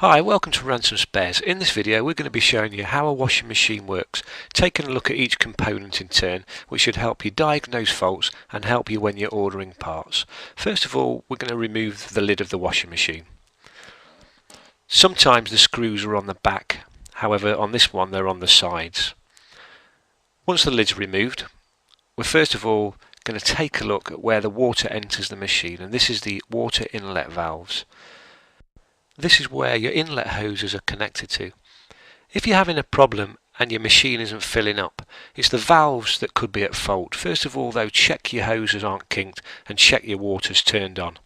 Hi, welcome to Ransom Spares. In this video we're going to be showing you how a washing machine works, taking a look at each component in turn, which should help you diagnose faults and help you when you're ordering parts. First of all, we're going to remove the lid of the washing machine. Sometimes the screws are on the back, however on this one they're on the sides. Once the lid's removed, we're first of all going to take a look at where the water enters the machine, and this is the water inlet valves. This is where your inlet hoses are connected to. If you're having a problem and your machine isn't filling up, it's the valves that could be at fault. First of all though, check your hoses aren't kinked and check your water's turned on.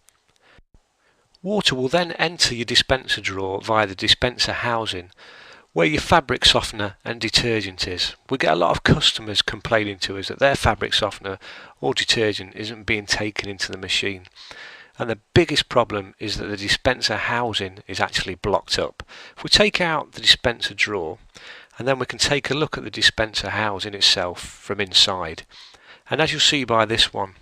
Water will then enter your dispenser drawer via the dispenser housing, where your fabric softener and detergent is. We get a lot of customers complaining to us that their fabric softener or detergent isn't being taken into the machine. And the biggest problem is that the dispenser housing is actually blocked up. If we take out the dispenser drawer, and then we can take a look at the dispenser housing itself from inside, and as you'll see by this one,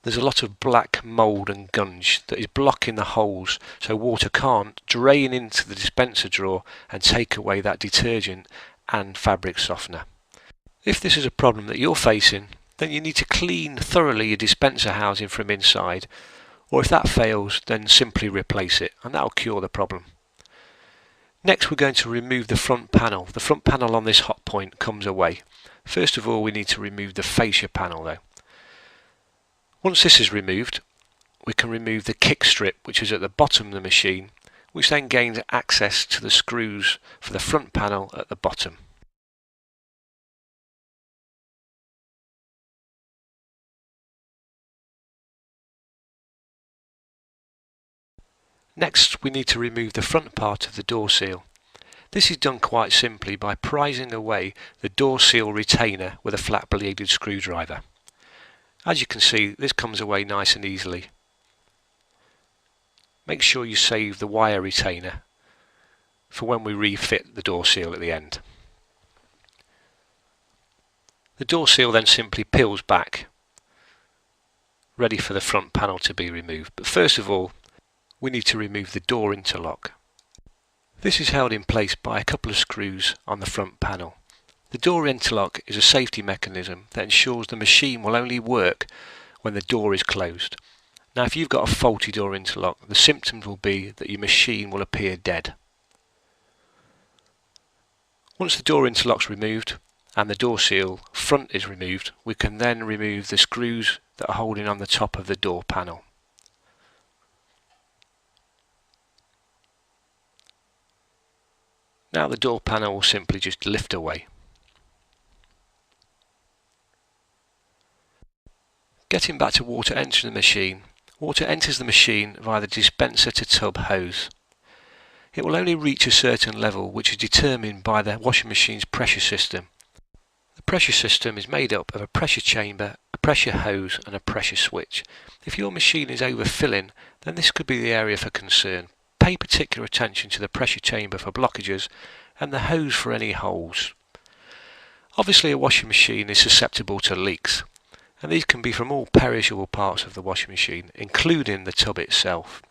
there's a lot of black mould and gunge that is blocking the holes so water can't drain into the dispenser drawer and take away that detergent and fabric softener. If this is a problem that you're facing, then you need to clean thoroughly your dispenser housing from inside, or if that fails, then simply replace it, and that will cure the problem. Next we're going to remove the front panel. The front panel on this hot point comes away. First of all we need to remove the fascia panel though. Once this is removed, we can remove the kick strip which is at the bottom of the machine, which then gains access to the screws for the front panel at the bottom. Next we need to remove the front part of the door seal. This is done quite simply by prising away the door seal retainer with a flat bladed screwdriver. As you can see, this comes away nice and easily. Make sure you save the wire retainer for when we refit the door seal at the end. The door seal then simply peels back, ready for the front panel to be removed. But first of all, we need to remove the door interlock. This is held in place by a couple of screws on the front panel. The door interlock is a safety mechanism that ensures the machine will only work when the door is closed. Now if you've got a faulty door interlock, the symptoms will be that your machine will appear dead. Once the door interlock's removed and the door seal front is removed, we can then remove the screws that are holding on the top of the door panel. Now the door panel will simply just lift away. Getting back to water entering the machine, water enters the machine via the dispenser to tub hose. It will only reach a certain level which is determined by the washing machine's pressure system. The pressure system is made up of a pressure chamber, a pressure hose and a pressure switch. If your machine is overfilling, then this could be the area for concern. Pay particular attention to the pressure chamber for blockages and the hose for any holes. Obviously a washing machine is susceptible to leaks, and these can be from all perishable parts of the washing machine, including the tub itself.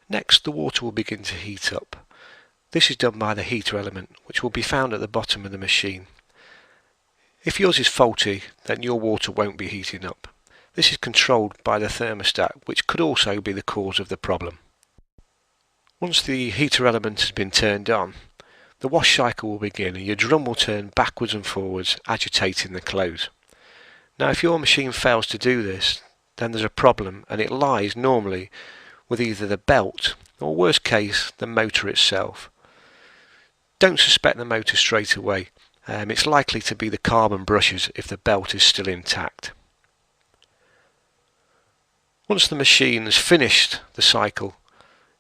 Next, the water will begin to heat up. This is done by the heater element, which will be found at the bottom of the machine. If yours is faulty, then your water won't be heating up. This is controlled by the thermostat, which could also be the cause of the problem. Once the heater element has been turned on, the wash cycle will begin and your drum will turn backwards and forwards, agitating the clothes. Now if your machine fails to do this, then there's a problem, and it lies normally with either the belt or, worst case, the motor itself. Don't suspect the motor straight away. It's likely to be the carbon brushes if the belt is still intact. Once the machine has finished the cycle,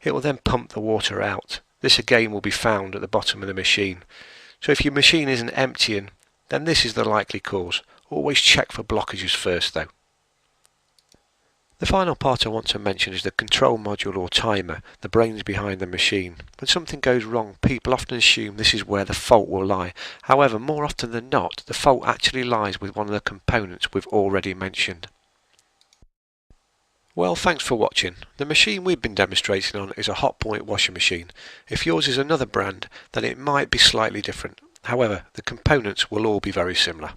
it will then pump the water out. This again will be found at the bottom of the machine. So if your machine isn't emptying, then this is the likely cause. Always check for blockages first though. The final part I want to mention is the control module or timer, the brains behind the machine. When something goes wrong, people often assume this is where the fault will lie. However, more often than not, the fault actually lies with one of the components we've already mentioned. Well, thanks for watching. The machine we've been demonstrating on is a Hotpoint washing machine. If yours is another brand, then it might be slightly different. However, the components will all be very similar.